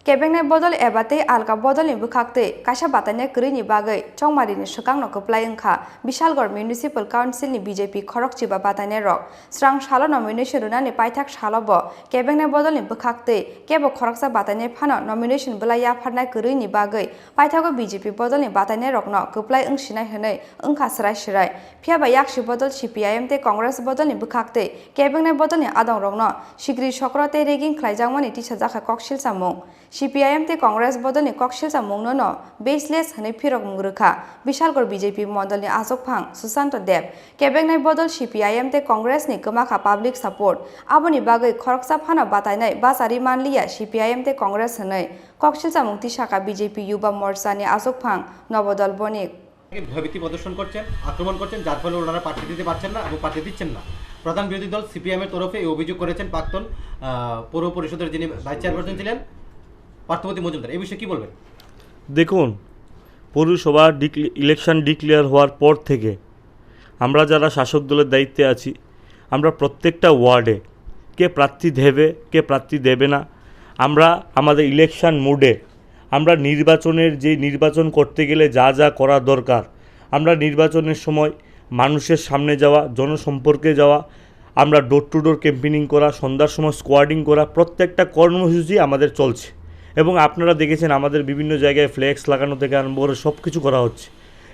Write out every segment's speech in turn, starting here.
Kebengnai bodol ebate alka bodol ni bukhakte kasha batanya kri ni bagai Chongmari ni Swkangno Kwplai wngkha Bishalgarh Municipal Council ni BJP Khorokchiba Batainairok Srang Shalo nomination runa ni paithak shalobo Kebengnai bodol ni bukhakte kebo Khoroksa Batainai phano nomination bulaya pharnai kri ni bagai paithago BJP bodol ni Batainairok no Kwplai wngsinai hwnei wngkha srai phiaba yakshi bodol CPIM te Congress bodol ni bukhakte Kebengnai bodol ni adongrok no sigri sokrote reging khlaijangmani tisajaka koksil samung CPIM te Congress bodol ni koksil samung no baseless hwnei phirok mungrukha Bishalgarh BJP model ni Asokphang Susanto Dev Kebengnai bodol CPIM te Congress ni kwmakha public support aboni bagai Khoroksa phano batainai basari manliya CPIM te Congress hwnei koksil samung tisaka BJP Yuba Morcha ni Asokphang Nobodol Bonik ভয়ভীতি প্রদর্শন করছেন আক্রমণ করছেন যার ফলে ওনারা প্রার্থী দিতে পারছেন না এবং প্রার্থী দিচ্ছেন না প্রধান বিরোধী দল সিপিএম এর তরফে এই অভিযোগ করেছেন প্রাক্তন পৌর পরিষদের যিনি ভাইস চেয়ারপারসন ছিলেন পার্থপতি মজুমদার এই বিষয়ে কি বলবেন দেখুন পৌরসভা ইলেকশন ডিক্লেয়ার হওয়ার পর থেকে আমরা যারা শাসক দলের দায়িত্বে আছি আমরা প্রত্যেকটা ওয়ার্ডে কে প্রার্থী দেবে কে প্রার্থী দেবে না আমরা আমাদের ইলেকশন মোডে আমরা নির্বাচন করতে গেলে যা যা করা দরকার আমরা নির্বাচনের সময় মানুষের সামনে যাওয়া জনসম্পর্কে যাওয়া আমরা ডোর টু ডোর ক্যাম্পেইনিং করা সন্ধ্যার সময় স্কোয়াডিং করা প্রত্যেকটা কর্মসূচি আমাদের চলছে এবং আপনারা দেখেছেন আমাদের বিভিন্ন জায়গায় ফ্লেক্স লাগানো থেকে আরম্ভ করে সব কিছু করা হচ্ছে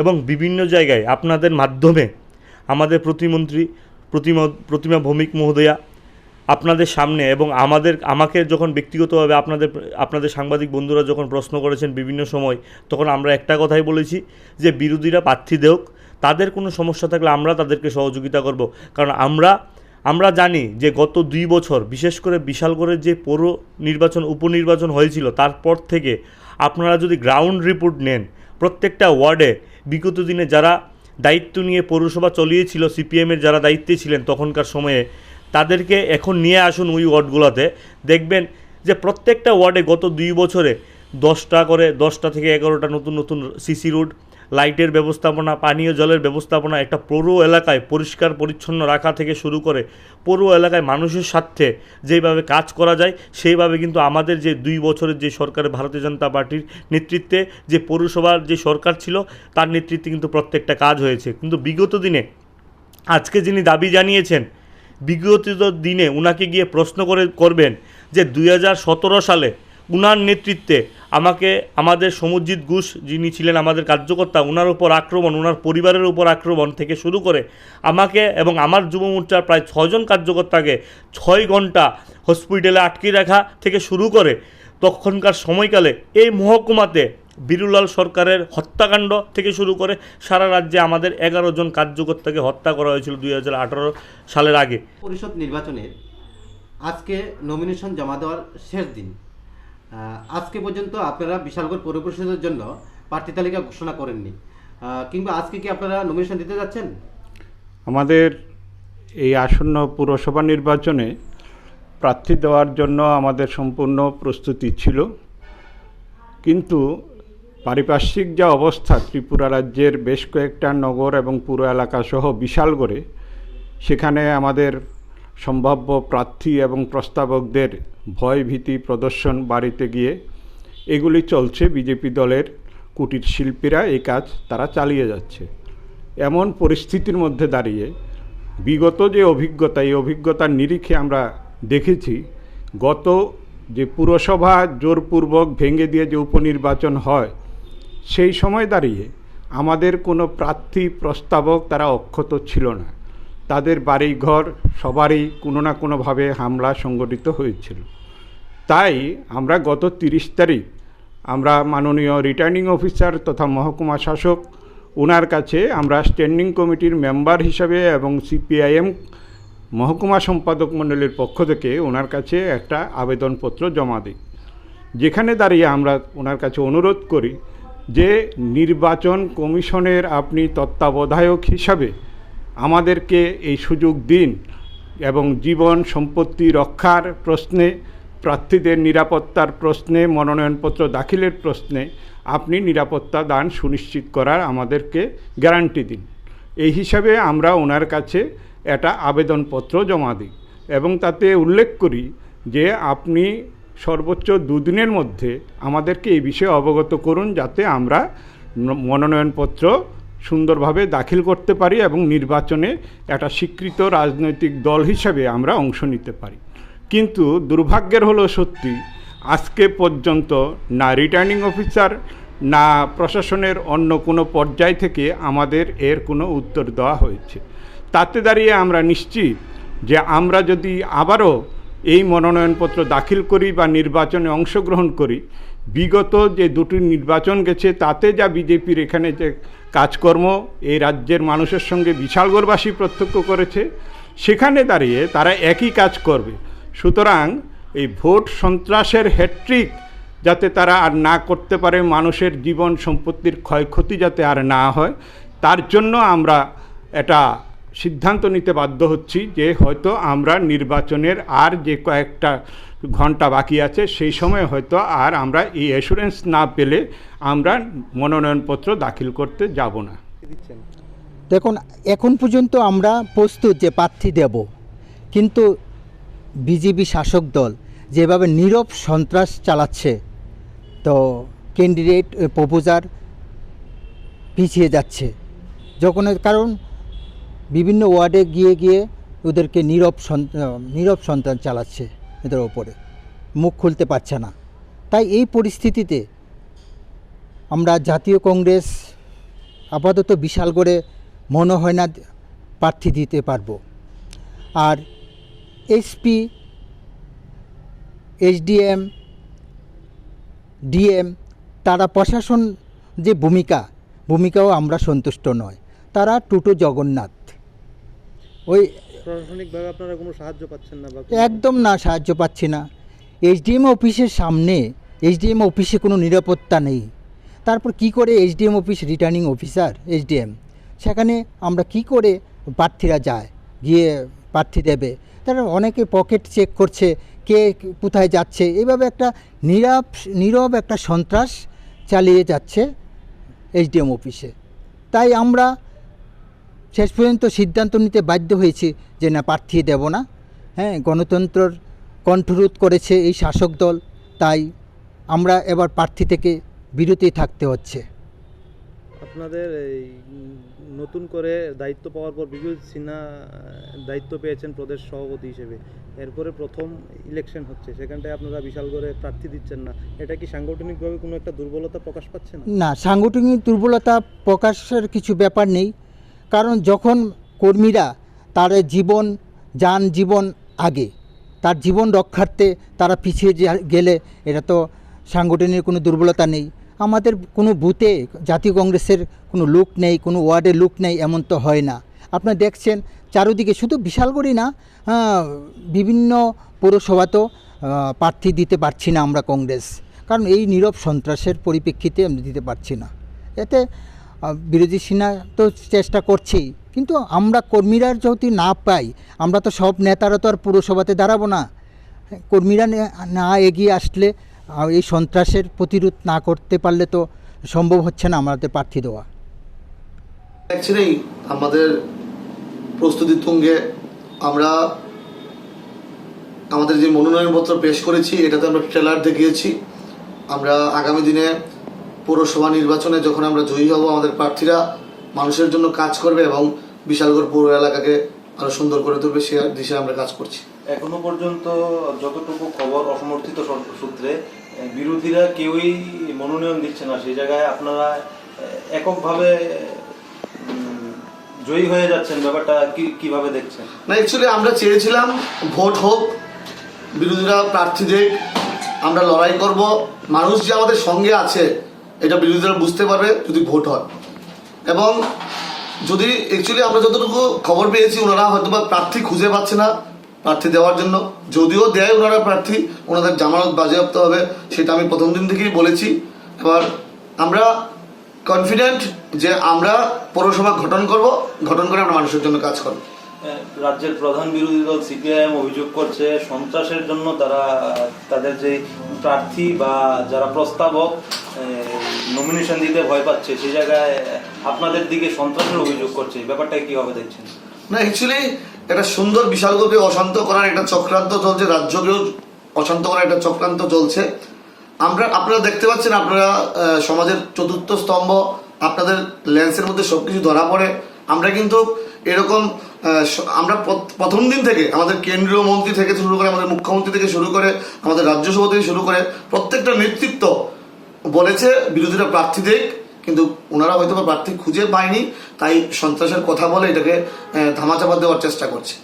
এবং বিভিন্ন জায়গায় আপনাদের মাধ্যমে আমাদের প্রতিমন্ত্রী প্রতিমা ভৌমিক মহোদয়া আপনাদের সামনে এবং আমাকে যখন ব্যক্তিগতভাবে আপনাদের সাংবাদিক বন্ধুরা যখন প্রশ্ন করেছেন বিভিন্ন সময় তখন আমরা একটা কথাই বলেছি যে বিরোধীরা প্রার্থী দেওক তাদের কোনো সমস্যা থাকলে আমরা তাদেরকে সহযোগিতা করব কারণ আমরা জানি যে গত 2 বছর বিশেষ করে বিশালগড়ের যে পৌর নির্বাচন উপনির্বাচন হয়েছিল তারপর থেকে আপনারা যদি গ্রাউন্ড রিপোর্ট নেন প্রত্যেকটা ওয়ার্ডে বিগত দিনে যারা দায়িত্ব নিয়ে পৌরসভা চালিয়েছিল সিপিএমের যারা দায়িত্বে ছিলেন তখনকার সময়ে তাদেরকে এখন নিয়ে আসুন ওই ওয়ার্ডগুলোতে দেখবেন যে প্রত্যেকটা ওয়ার্ডে গত 2 বছরে 10টা থেকে 11টা নতুন সিসি রোড লাইটের ব্যবস্থাপনা পানীয় জলের ব্যবস্থাপনা একটা পৌর এলাকায় পরিষ্কার পরিচ্ছন্ন রাখা থেকে শুরু করে পৌর এলাকায় মানুষের স্বার্থে যেভাবে কাজ করা যায় সেইভাবে কিন্তু আমাদের যে 2 বছরের যে সরকারের ভারতীয় জনতা পার্টির নেতৃত্বে যে পৌরসভার যে সরকার ছিল তার নেতৃত্বে কিন্তু প্রত্যেকটা কাজ হয়েছে কিন্তু বিগত দিনে আজকে যিনি দাবি জানিয়েছেন বিগত দিনে উনাকে গিয়ে প্রশ্ন করবেন যে 2017 সালে উনার নেতৃত্বে আমাদের সমুজ্জিৎ ঘোষ যিনি ছিলেন আমাদের কার্যকর্তা ওনার উপর আক্রমণ ওনার পরিবারের উপর আক্রমণ থেকে শুরু করে আমাকে এবং আমার যুব মোর্চার প্রায় 6 জন কার্যকর্তাকে 6 ঘন্টা হসপিটালে আটকে রাখা থেকে শুরু করে তখনকার সময়কালে এই মহকুমাতে বিরুলাল সরকারের হত্যাকাণ্ড থেকে শুরু করে সারা রাজ্যে আমাদের 11 জন কার্যকর্তাকে হত্যা করা হয়েছিল 2018 সালের আগে পরিষদ নির্বাচনের আজকে নমিনেশন জমা দেওয়ার শেষ দিন আজকে পর্যন্ত আপনারা বিশালগড় পৌর পরিষদের জন্য প্রার্থী তালিকা ঘোষণা করেননি কিংবা আজকে কি আপনারা নমিনেশন দিতে যাচ্ছেন আমাদের এই আসন্ন পুরসভা নির্বাচনে প্রার্থী দেওয়ার জন্য আমাদের সম্পূর্ণ প্রস্তুতি ছিল কিন্তু পারিপার্শ্বিক যা অবস্থা ত্রিপুরা রাজ্যের বেশ কয়েকটা নগর এবং পুরো এলাকা সহ বিশালগড়ে সেখানে আমাদের সম্ভাব্য প্রার্থী এবং প্রস্তাবকদের ভয় ভীতি প্রদর্শন বাড়িতে গিয়ে এগুলি চলছে বিজেপি দলের কুটির শিল্পীরা এই কাজ তারা চালিয়ে যাচ্ছে এমন পরিস্থিতির মধ্যে দাঁড়িয়ে বিগত যে অভিজ্ঞতা এই অভিজ্ঞতার নিরিখে আমরা দেখেছি গত যে পুরসভা জোরপূর্বক ভেঙে দিয়ে যে উপনির্বাচন হয় সেই সময় দাঁড়িয়ে আমাদের কোনো প্রার্থী প্রস্তাবক তারা অক্ষত ছিল না তাদের বাড়িঘর সবারই কোনো না কোনোভাবে হামলা সংগঠিত হয়েছিল তাই আমরা গত 30 তারিখ আমরা মাননীয় রিটার্নিং অফিসার তথা মহকুমা শাসক ওনার কাছে আমরা স্ট্যান্ডিং কমিটির মেম্বার হিসাবে এবং সিপিআইএম মহকুমা সম্পাদক মণ্ডলীর পক্ষ থেকে ওনার কাছে একটা আবেদনপত্র জমা দিই যেখানে দাঁড়িয়ে আমরা ওনার কাছে অনুরোধ করি যে নির্বাচন কমিশনের আপনি তত্ত্বাবধায়ক হিসাবে আমাদেরকে এই সুযোগ দিন এবং জীবন সম্পত্তি রক্ষার প্রশ্নে প্রার্থীদের নিরাপত্তার প্রশ্নে মনোনয়নপত্র দাখিলের প্রশ্নে আপনি নিরাপত্তা দান সুনিশ্চিত করার আমাদেরকে গ্যারান্টি দিন এই হিসাবে আমরা ওনার কাছে একটা আবেদনপত্র জমা দিই এবং তাতে উল্লেখ করি যে আপনি সর্বোচ্চ 2 দিনের মধ্যে আমাদেরকে এই বিষয়ে অবগত করুন, যাতে আমরা মনোনয়নপত্র সুন্দরভাবে দাখিল করতে পারি এবং নির্বাচনে একটা স্বীকৃত রাজনৈতিক দল হিসাবে আমরা অংশ নিতে পারি। কিন্তু দুর্ভাগ্যের হলো সত্যি, আজকে পর্যন্ত না রিটার্নিং অফিসার না প্রশাসনের অন্য কোনো পর্যায় থেকে আমাদের এর কোনো উত্তর দেওয়া হয়েছে। তাতে দাঁড়িয়ে আমরা নিশ্চিত যে আমরা যদি আবারও এই মনোনয়নপত্র দাখিল করি বা নির্বাচনে অংশগ্রহণ করি, বিগত যে 2টি নির্বাচন গেছে তাতে যা বিজেপির এখানে যে কাজকর্ম এই রাজ্যের মানুষের সঙ্গে বিশালগড়বাসী প্রত্যক্ষ করেছে, সেখানে দাঁড়িয়ে তারা একই কাজ করবে। সুতরাং এই ভোট সন্ত্রাসের হ্যাট্রিক যাতে তারা আর না করতে পারে, মানুষের জীবন সম্পত্তির ক্ষয়ক্ষতি যাতে আর না হয়, তার জন্য আমরা এটা সিদ্ধান্ত নিতে বাধ্য হচ্ছি যে হয়তো আমরা নির্বাচনের আর যে কয়েকটা ঘন্টা বাকি আছে সেই সময় হয়তো আর আমরা এই অ্যাসুরেন্স না পেলে আমরা মনোনয়নপত্র দাখিল করতে যাব না। দেখুন, এখন পর্যন্ত আমরা প্রস্তুত যে প্রার্থী দেব, কিন্তু বিজেপি শাসক দল যেভাবে নীরব সন্ত্রাস চালাচ্ছে, তো ক্যান্ডিডেট প্রপোজার পিছিয়ে যাচ্ছে যখন, কারণ বিভিন্ন ওয়ার্ডে গিয়ে গিয়ে ওদেরকে নীরব সন্ত্রাস চালাচ্ছে, এদের ওপরে মুখ খুলতে পারছে না। তাই এই পরিস্থিতিতে আমরা জাতীয় কংগ্রেস আপাতত বিশালগড়ে মনে হয় না প্রার্থী দিতে পারবো। আর এসপি, এসডিএম, ডিএম তারা প্রশাসন যে ভূমিকাও আমরা সন্তুষ্ট নয়। তারা টুটু জগন্নাথ, ওই প্রশাসনিকভাবে আপনারা কোনো সাহায্য পাচ্ছেন না? একদম না, সাহায্য পাচ্ছি না। এসডিএম অফিসের সামনে, এসডিএম অফিসে কোনো নিরাপত্তা নেই। তারপর কি করে SDM office, returning officer SDM, সেখানে আমরা কি করে প্রার্থীরা যায়, গিয়ে প্রার্থী দেবে? তারা অনেকে পকেট চেক করছে, কে কোথায় যাচ্ছে, এইভাবে একটা নীরব একটা সন্ত্রাস চালিয়ে যাচ্ছে এসডিএম অফিসে। তাই আমরা শেষ পর্যন্ত সিদ্ধান্ত নিতে বাধ্য হয়েছি যে না, প্রার্থী দেব না। হ্যাঁ, গণতন্ত্রের কণ্ঠরোধ করেছে এই শাসক দল, তাই আমরা এবার প্রার্থী থেকে বিরতি থাকতে হচ্ছে। আপনাদের এই নতুন করে দায়িত্ব পাওয়ার পর বিজয় সিনহা দায়িত্ব পেয়েছেন প্রদেশ সভাপতি হিসেবে, এরপরে প্রথম ইলেকশন হচ্ছে, সেখানটায় আপনারা বিশালগড়ে প্রার্থী দিচ্ছেন না, এটা কি সাংগঠনিকভাবে কোনো একটা দুর্বলতা প্রকাশ পাচ্ছে না? না, সাংগঠনিক দুর্বলতা প্রকাশের কিছু ব্যাপার নেই। কারণ যখন কর্মীরা তার জীবন আগে, তার জীবন রক্ষার্থে তারা পিছিয়ে গেলে এটা তো সাংগঠনিক কোনো দুর্বলতা নেই। আমাদের কোনো বুথে জাতীয় কংগ্রেসের কোনো লোক নেই, কোনো ওয়ার্ডে লোক নেই, এমন তো হয় না। আপনারা দেখছেন চারিদিকে, শুধু বিশালগড়ই না, বিভিন্ন পৌরসভাতেও প্রার্থী দিতে পারছি না আমরা কংগ্রেস, কারণ এই নীরব সন্ত্রাসের পরিপ্রেক্ষিতে আমরা দিতে পারছি না। এতে বিরোধী সেনা তো চেষ্টা করছেই, কিন্তু আমরা কর্মীরা যদি না পাই, আমরা তো সব নেতারা তো আর পুরসভাতে দাঁড়াবো না। কর্মীরা না এগিয়ে আসলে, এই সন্ত্রাসের প্রতিরোধ না করতে পারলে তো সম্ভব হচ্ছে না আমাদের প্রার্থী দেওয়া। অ্যাকচুয়ালি আমাদের প্রস্তুতি তুঙ্গে আমরা আমাদের যে মনোনয়নপত্র পেশ করেছি, এটাতে আমরা ট্রেলার দেখিয়েছি। আমরা আগামী দিনে পৌরসভা নির্বাচনে যখন আমরা জয়ী হব, আমাদের প্রার্থীরা মানুষের জন্য কাজ করবে এবং বিশালগড় পৌর এলাকাকে আরো সুন্দর করে তুলবে, সে দিশায় আমরা কাজ করছি। এখনো পর্যন্ত যতটুকু খবর, অসমর্থিত সূত্রে বিরোধীরা কেউই মনোনয়ন দিচ্ছে না, সেই জায়গায় আপনারা এককভাবে জয়ী হয়ে যাচ্ছেন, ব্যাপারটা কিভাবে দেখছেন? না, অ্যাকচুয়ালি আমরা চেয়েছিলাম ভোট হোক, বিরোধীরা প্রার্থী দেখ, আমরা লড়াই করব, মানুষ যে আমাদের সঙ্গে আছে এটা বিরোধীরা বুঝতে পারবে যদি ভোট হয়। এবং যদি অ্যাকচুয়ালি আমরা যতটুকু খবর পেয়েছি, ওনারা হয়তো বা প্রার্থী খুঁজে পাচ্ছে না প্রার্থী দেওয়ার জন্য, যদিও দেয় ওনারা প্রার্থী, ওনাদের জামানত বাজেয়াপ্ত হবে, সেটা আমি প্রথম দিন থেকেই বলেছি। এবার আমরা কনফিডেন্ট যে আমরা পৌরসভা গঠন করে আমরা মানুষের জন্য কাজ করব। রাজ্যের প্রধান বিরোধী দল সিপিআইএম অভিযোগ করছে সন্ত্রাসের জন্য তারা তাদের যে প্রার্থী বা যারা প্রস্তাবক নমিনেশন দিতে ভয় পাচ্ছে, সেই জায়গায় আপনাদের দিকে সন্ত্রাসের অভিযোগ করছে, ব্যাপারটা কিভাবে দেখছেন? না, অ্যাকচুয়ালি একটা সুন্দর বিশালগড়কে অশান্ত করার একটা চক্রান্ত চলছে, রাজ্যকেও অশান্ত করার একটা চক্রান্ত চলছে। আপনারা দেখতে পাচ্ছেন, আপনারা সমাজের চতুর্থ স্তম্ভ, আপনাদের লেন্সের মধ্যে সব কিছু ধরা পড়ে। আমরা কিন্তু এরকম আমরা প্রথম দিন থেকে আমাদের কেন্দ্রীয় মন্ত্রী থেকে শুরু করে, আমাদের মুখ্যমন্ত্রী থেকে শুরু করে, আমাদের রাজ্যসভা থেকে শুরু করে প্রত্যেকটা নেতৃত্ব বলেছে বিরোধীরা প্রার্থী দেখ, কিন্তু ওনারা হয়তো প্রার্থী খুঁজে পায়নি, তাই সন্ত্রাসের কথা বলে এটাকে ধামাচাপা দেওয়ার চেষ্টা করছে।